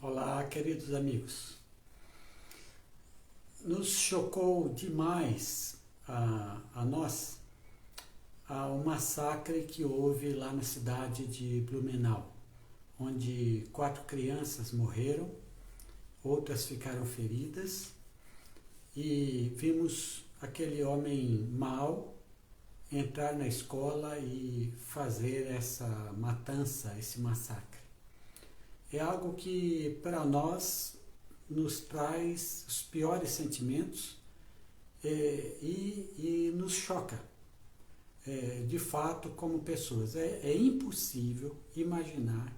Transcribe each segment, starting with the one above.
Olá, queridos amigos. Nos chocou demais a nós o massacre que houve lá na cidade de Blumenau, onde 4 crianças morreram, outras ficaram feridas, e vimos aquele homem mau entrar na escola e fazer essa matança, esse massacre. É algo que para nós nos traz os piores sentimentos e nos choca, de fato, como pessoas. É impossível imaginar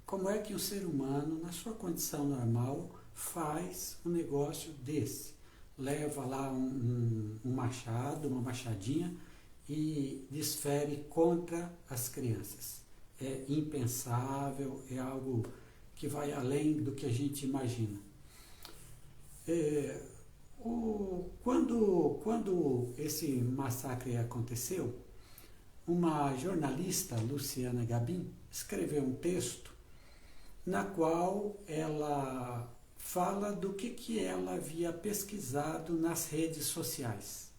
como é que um ser humano, na sua condição normal, faz um negócio desse. Leva lá um machado, uma machadinha e desfere contra as crianças. É impensável, é algo que vai além do que a gente imagina. Quando esse massacre aconteceu, uma jornalista, Luciana Gabin, escreveu um texto na qual ela fala do que ela havia pesquisado nas redes sociais.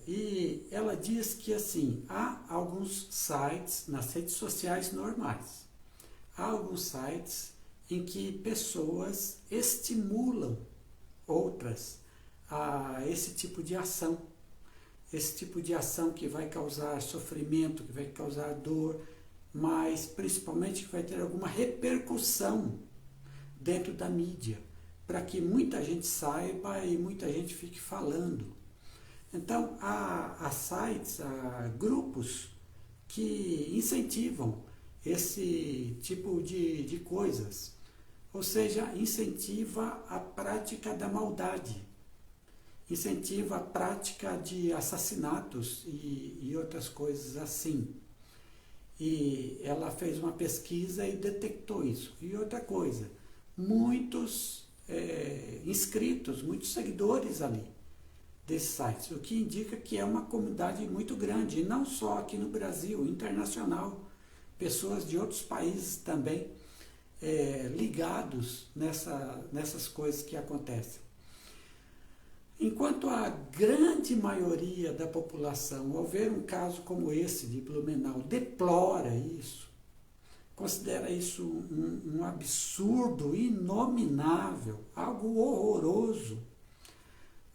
E ela diz que assim, há alguns sites nas redes sociais normais, há alguns sites em que pessoas estimulam outras a esse tipo de ação que vai causar sofrimento, que vai causar dor, mas principalmente que vai ter alguma repercussão dentro da mídia, para que muita gente saiba e muita gente fique falando. Então, há sites, há grupos que incentivam esse tipo de coisas, ou seja, incentiva a prática da maldade, incentiva a prática de assassinatos e outras coisas assim. E ela fez uma pesquisa e detectou isso. E outra coisa, muitos inscritos, muitos seguidores ali desses sites, o que indica que é uma comunidade muito grande, e não só aqui no Brasil, internacional, pessoas de outros países também ligados nessas coisas que acontecem. Enquanto a grande maioria da população, ao ver um caso como esse de Blumenau, deplora isso, considera isso um absurdo inominável, algo horroroso,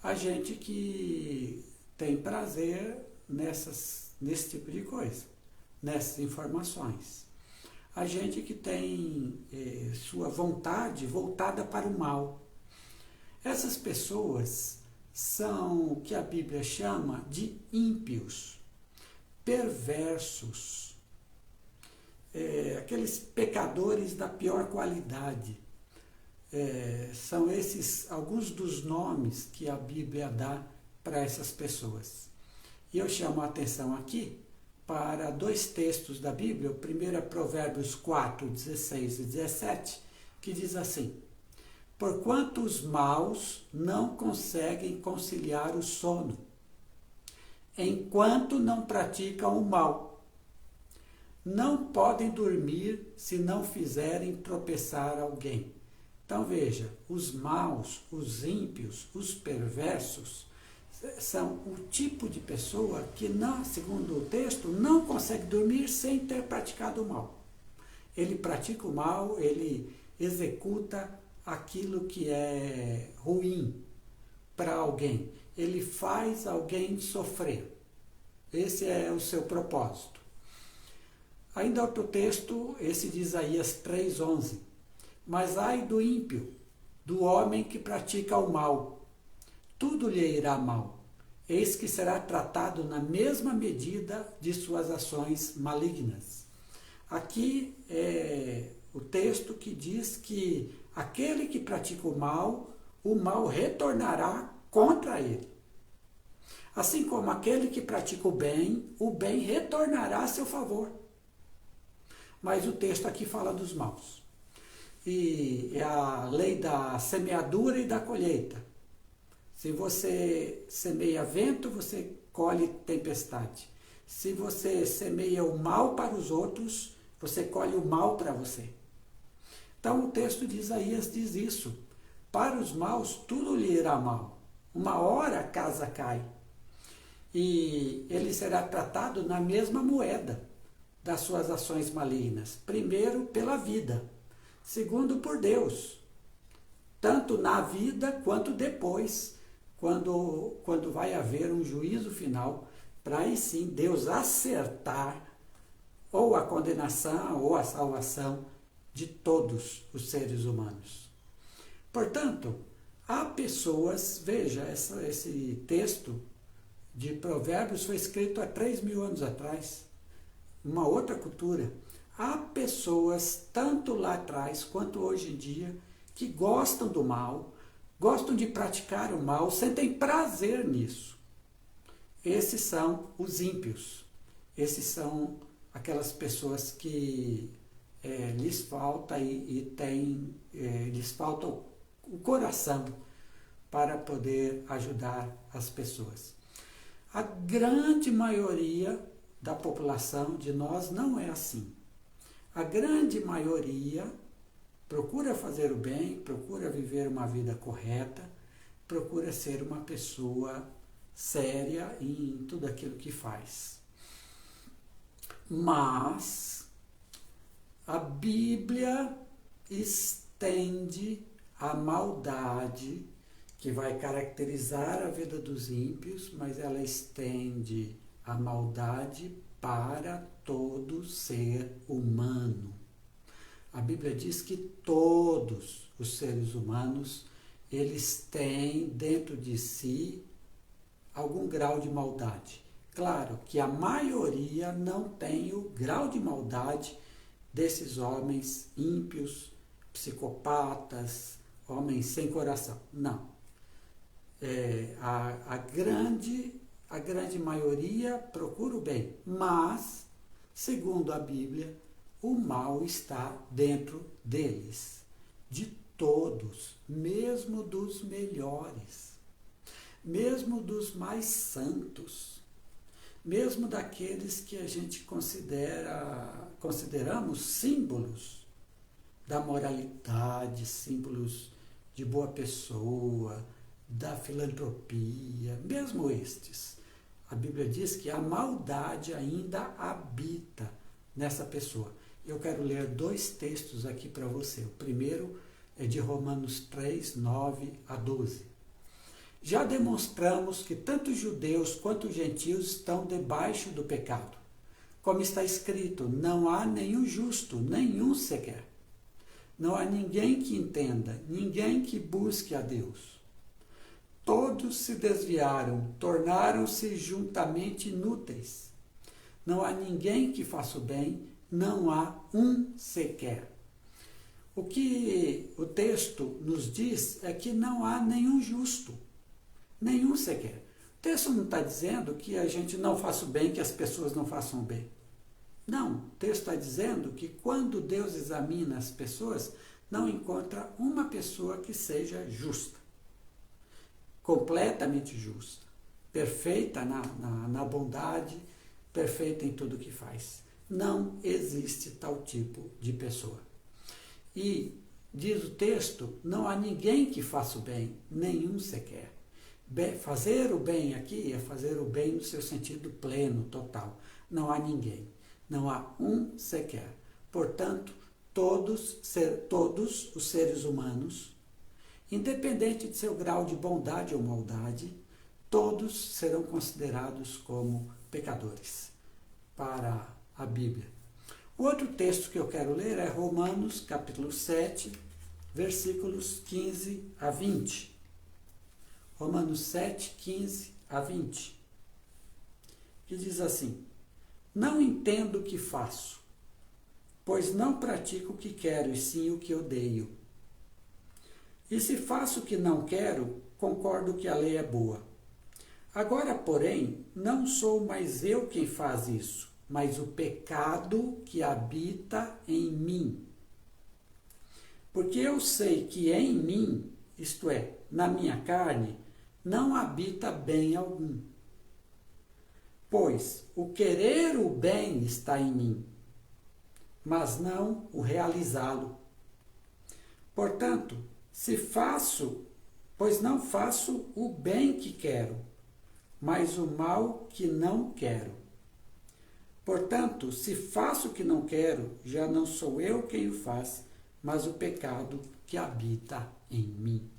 a gente que tem prazer nesse tipo de coisa, nessas informações. A gente que tem sua vontade voltada para o mal. Essas pessoas são o que a Bíblia chama de ímpios, perversos, aqueles pecadores da pior qualidade. São esses alguns dos nomes que a Bíblia dá para essas pessoas. E eu chamo a atenção aqui para 2 textos da Bíblia. O primeiro é Provérbios 4, 16 e 17, que diz assim: porquanto os maus não conseguem conciliar o sono, enquanto não praticam o mal. Não podem dormir se não fizerem tropeçar alguém. Então veja, os maus, os ímpios, os perversos, são o tipo de pessoa que, segundo o texto, não consegue dormir sem ter praticado o mal. Ele pratica o mal, ele executa aquilo que é ruim para alguém. Ele faz alguém sofrer. Esse é o seu propósito. Ainda outro texto, esse de Isaías 3:11. Mas ai do ímpio, do homem que pratica o mal, tudo lhe irá mal. Eis que será tratado na mesma medida de suas ações malignas. Aqui é o texto que diz que aquele que pratica o mal retornará contra ele. Assim como aquele que pratica o bem retornará a seu favor. Mas o texto aqui fala dos maus. E é a lei da semeadura e da colheita. Se você semeia vento, você colhe tempestade. Se você semeia o mal para os outros, você colhe o mal para você. Então o texto de Isaías diz isso. Para os maus tudo lhe irá mal. Uma hora a casa cai. E ele será tratado na mesma moeda das suas ações malignas. Primeiro, pela vida. Segundo, por Deus. Tanto na vida quanto depois, quando vai haver um juízo final, para aí sim Deus acertar ou a condenação ou a salvação de todos os seres humanos. Portanto, há pessoas, veja, esse texto de Provérbios foi escrito há 3.000 anos atrás, uma outra cultura. Há pessoas, tanto lá atrás quanto hoje em dia, que gostam do mal, gostam de praticar o mal, sentem prazer nisso. Esses são os ímpios. Esses são aquelas pessoas que lhes falta lhes falta o coração para poder ajudar as pessoas. A grande maioria da população de nós não é assim. A grande maioria procura fazer o bem, procura viver uma vida correta, procura ser uma pessoa séria em tudo aquilo que faz. Mas a Bíblia estende a maldade que vai caracterizar a vida dos ímpios, mas ela estende a maldade para todo ser humano. A Bíblia diz que todos os seres humanos, eles têm dentro de si algum grau de maldade. Claro que a maioria não tem o grau de maldade desses homens ímpios, psicopatas, homens sem coração. Não. A grande maioria procura o bem, mas, segundo a Bíblia, o mal está dentro deles, de todos, mesmo dos melhores, mesmo dos mais santos, mesmo daqueles que a gente consideramos símbolos da moralidade, símbolos de boa pessoa, da filantropia, mesmo estes. A Bíblia diz que a maldade ainda habita nessa pessoa. Eu quero ler 2 textos aqui para você. O primeiro é de Romanos 3, 9 a 12. Já demonstramos que tanto judeus quanto gentios estão debaixo do pecado. Como está escrito, não há nenhum justo, nenhum sequer. Não há ninguém que entenda, ninguém que busque a Deus. Todos se desviaram, tornaram-se juntamente inúteis. Não há ninguém que faça o bem, não há um sequer. O que o texto nos diz é que não há nenhum justo, nenhum sequer. O texto não está dizendo que a gente não faça o bem, que as pessoas não façam o bem. Não, o texto está dizendo que quando Deus examina as pessoas, não encontra uma pessoa que seja justa, completamente justa, perfeita na bondade, perfeita em tudo que faz. Não existe tal tipo de pessoa. E, diz o texto, não há ninguém que faça o bem, nenhum sequer. Fazer o bem aqui é fazer o bem no seu sentido pleno, total. Não há ninguém, não há um sequer. Portanto, todos os seres humanos, independente de seu grau de bondade ou maldade, todos serão considerados como pecadores para a Bíblia. O outro texto que eu quero ler é Romanos, capítulo 7, versículos 15 a 20. Romanos 7, 15 a 20. Que diz assim: não entendo o que faço, pois não pratico o que quero, e sim o que odeio. E se faço o que não quero, concordo que a lei é boa. Agora, porém, não sou mais eu quem faz isso, mas o pecado que habita em mim. Porque eu sei que em mim, isto é, na minha carne, não habita bem algum. Pois o querer o bem está em mim, mas não o realizá-lo. Portanto, pois não faço o bem que quero, mas o mal que não quero. Portanto, se faço o que não quero, já não sou eu quem o faz, mas o pecado que habita em mim.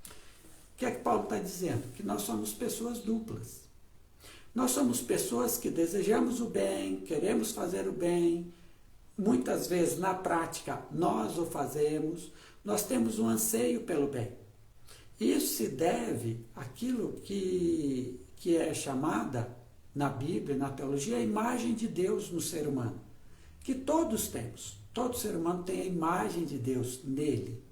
O que é que Paulo está dizendo? Que nós somos pessoas duplas. Nós somos pessoas que desejamos o bem, queremos fazer o bem, muitas vezes na prática nós o fazemos, nós temos um anseio pelo bem. Isso se deve àquilo que é chamada na Bíblia, na teologia, a imagem de Deus no ser humano, que todos temos. Todo ser humano tem a imagem de Deus nele.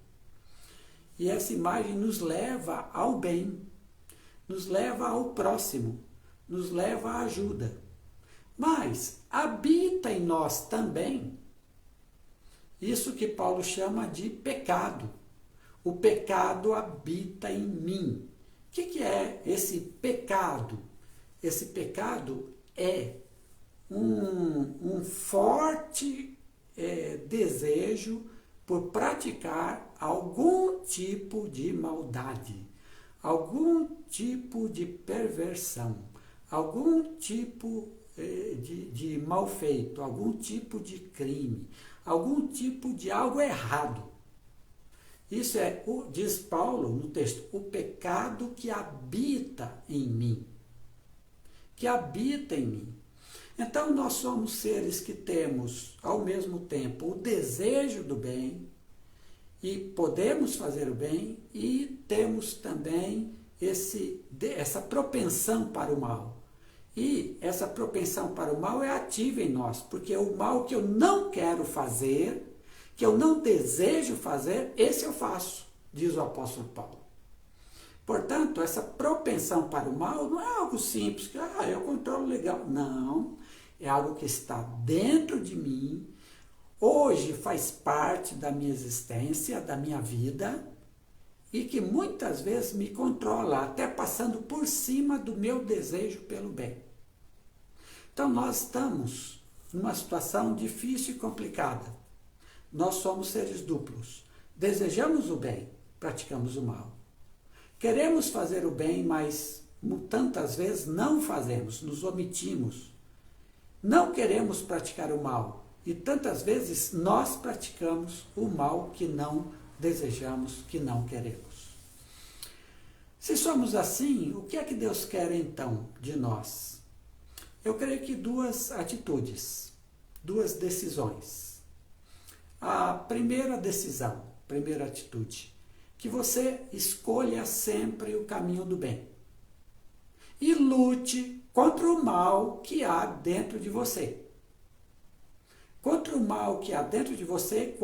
E essa imagem nos leva ao bem, nos leva ao próximo, nos leva à ajuda. Mas habita em nós também isso que Paulo chama de pecado. O pecado habita em mim. O que é esse pecado? Esse pecado é um forte desejo por praticar algum tipo de maldade, algum tipo de perversão, algum tipo de mal feito, algum tipo de crime, algum tipo de algo errado. Isso diz Paulo no texto, o pecado que habita em mim. Que habita em mim. Então, nós somos seres que temos, ao mesmo tempo, o desejo do bem, e podemos fazer o bem, e temos também essa propensão para o mal. E essa propensão para o mal é ativa em nós, porque o mal que eu não quero fazer, que eu não desejo fazer, esse eu faço, diz o apóstolo Paulo. Portanto, essa propensão para o mal não é algo simples, que eu controlo legal. Não, é algo que está dentro de mim, hoje faz parte da minha existência, da minha vida, e que muitas vezes me controla, até passando por cima do meu desejo pelo bem. Então, nós estamos numa situação difícil e complicada. Nós somos seres duplos. Desejamos o bem, praticamos o mal. Queremos fazer o bem, mas tantas vezes não fazemos, nos omitimos. Não queremos praticar o mal, e tantas vezes nós praticamos o mal que não desejamos, que não queremos. Se somos assim, o que é que Deus quer então de nós? Eu creio que duas atitudes, duas decisões. A primeira decisão, primeira atitude, que você escolha sempre o caminho do bem e lute contra o mal que há dentro de você. Contra o mal que há dentro de você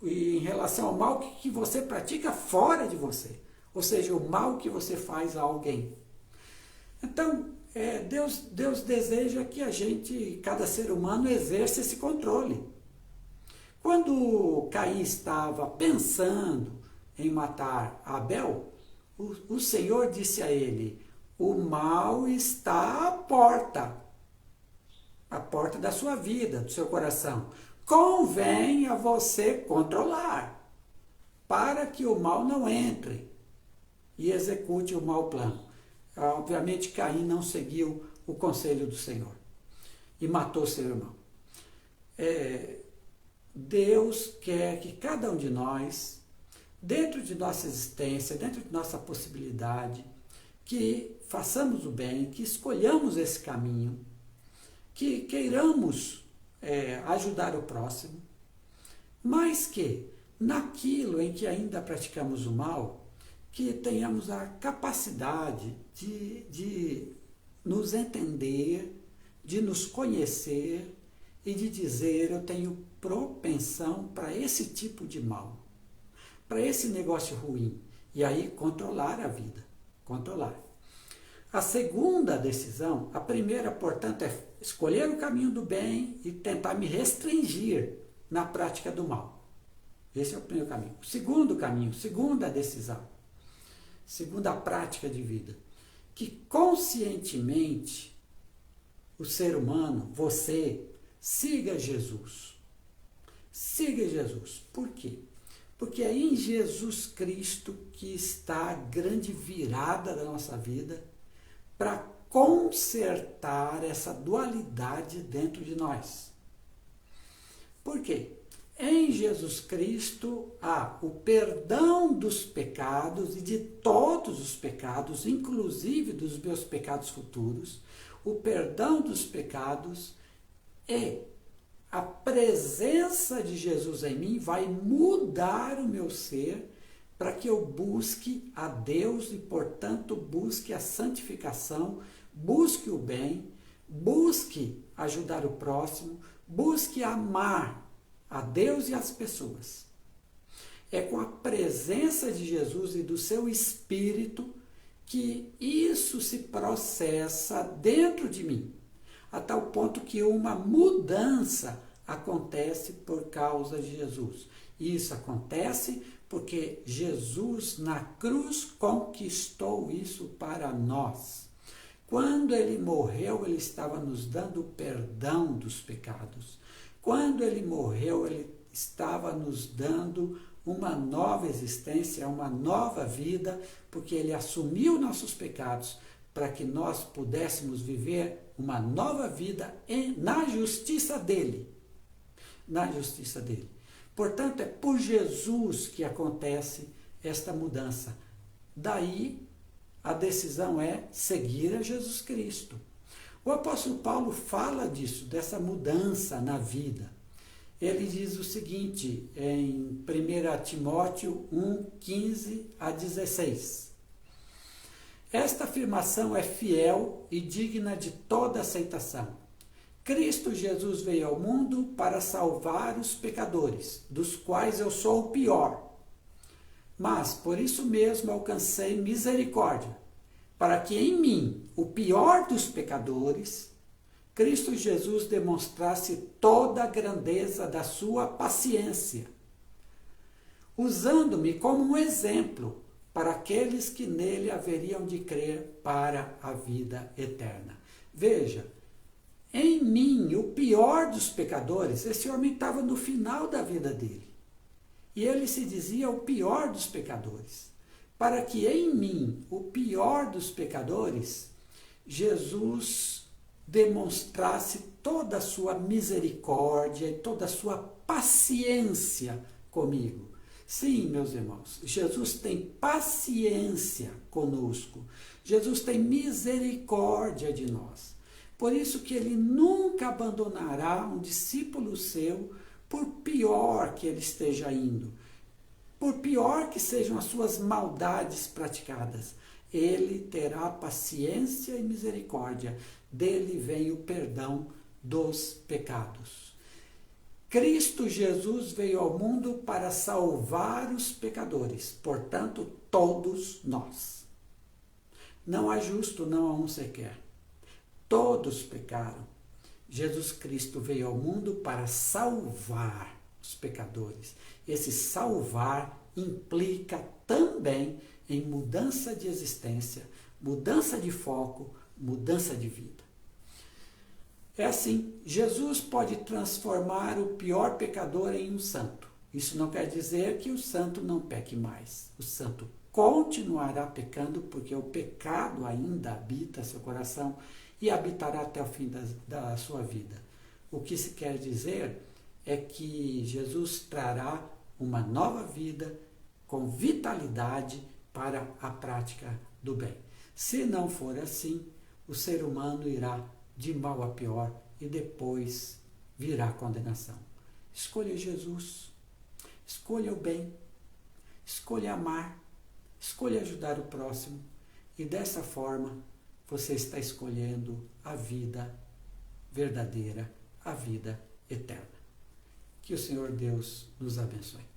e em relação ao mal que você pratica fora de você, ou seja, o mal que você faz a alguém. Então, Deus deseja que cada ser humano exerça esse controle. Quando Caim estava pensando em matar Abel, o Senhor disse a ele, o mal está à porta da sua vida, do seu coração. Convém a você controlar, para que o mal não entre e execute o mau plano. Obviamente, Caim não seguiu o conselho do Senhor e matou seu irmão. Deus quer que cada um de nós, dentro de nossa existência, dentro de nossa possibilidade, que façamos o bem, que escolhamos esse caminho, que queiramos ajudar o próximo, mas que, naquilo em que ainda praticamos o mal, que tenhamos a capacidade de nos entender, de nos conhecer e de dizer, eu tenho propensão para esse tipo de mal, para esse negócio ruim, e aí controlar a vida, controlar. A segunda decisão, a primeira, portanto, é escolher o caminho do bem e tentar me restringir na prática do mal. Esse é o primeiro caminho. O segundo caminho, segunda decisão, segunda prática de vida, que conscientemente o ser humano, você, siga Jesus. Siga Jesus. Por quê? Porque é em Jesus Cristo que está a grande virada da nossa vida para consertar essa dualidade dentro de nós. Por quê? Em Jesus Cristo há o perdão dos pecados e de todos os pecados, inclusive dos meus pecados futuros, o perdão dos pecados e a presença de Jesus em mim vai mudar o meu ser para que eu busque a Deus e, portanto, busque a santificação, busque o bem, busque ajudar o próximo, busque amar a Deus e as pessoas. É com a presença de Jesus e do seu Espírito que isso se processa dentro de mim, a tal ponto que uma mudança acontece por causa de Jesus. E isso acontece porque Jesus na cruz conquistou isso para nós. Quando ele morreu, ele estava nos dando o perdão dos pecados. Quando ele morreu, ele estava nos dando uma nova existência, uma nova vida, porque ele assumiu nossos pecados para que nós pudéssemos viver uma nova vida na justiça dele. Na justiça dele. Portanto, é por Jesus que acontece esta mudança. Daí, a decisão é seguir a Jesus Cristo. O apóstolo Paulo fala disso, dessa mudança na vida. Ele diz o seguinte, em 1 Timóteo 1, 15 a 16. Esta afirmação é fiel e digna de toda aceitação. Cristo Jesus veio ao mundo para salvar os pecadores, dos quais eu sou o pior. Mas, por isso mesmo, alcancei misericórdia, para que em mim, o pior dos pecadores, Cristo Jesus demonstrasse toda a grandeza da sua paciência, usando-me como um exemplo para aqueles que nele haveriam de crer para a vida eterna. Veja, em mim, o pior dos pecadores, esse homem estava no final da vida dele. E ele se dizia o pior dos pecadores. Para que em mim, o pior dos pecadores, Jesus demonstrasse toda a sua misericórdia e toda a sua paciência comigo. Sim, meus irmãos, Jesus tem paciência conosco. Jesus tem misericórdia de nós. Por isso que ele nunca abandonará um discípulo seu, por pior que ele esteja indo, por pior que sejam as suas maldades praticadas. Ele terá paciência e misericórdia. Dele vem o perdão dos pecados. Cristo Jesus veio ao mundo para salvar os pecadores, portanto, todos nós. Não há justo, não há um sequer. Todos pecaram. Jesus Cristo veio ao mundo para salvar os pecadores. Esse salvar implica também em mudança de existência, mudança de foco, mudança de vida. É assim, Jesus pode transformar o pior pecador em um santo. Isso não quer dizer que o santo não peque mais. O santo continuará pecando porque o pecado ainda habita seu coração e habitará até o fim da sua vida. O que se quer dizer é que Jesus trará uma nova vida com vitalidade para a prática do bem. Se não for assim, o ser humano irá de mal a pior e depois virá a condenação. Escolha Jesus, escolha o bem, escolha amar, escolha ajudar o próximo e dessa forma você está escolhendo a vida verdadeira, a vida eterna. Que o Senhor Deus nos abençoe.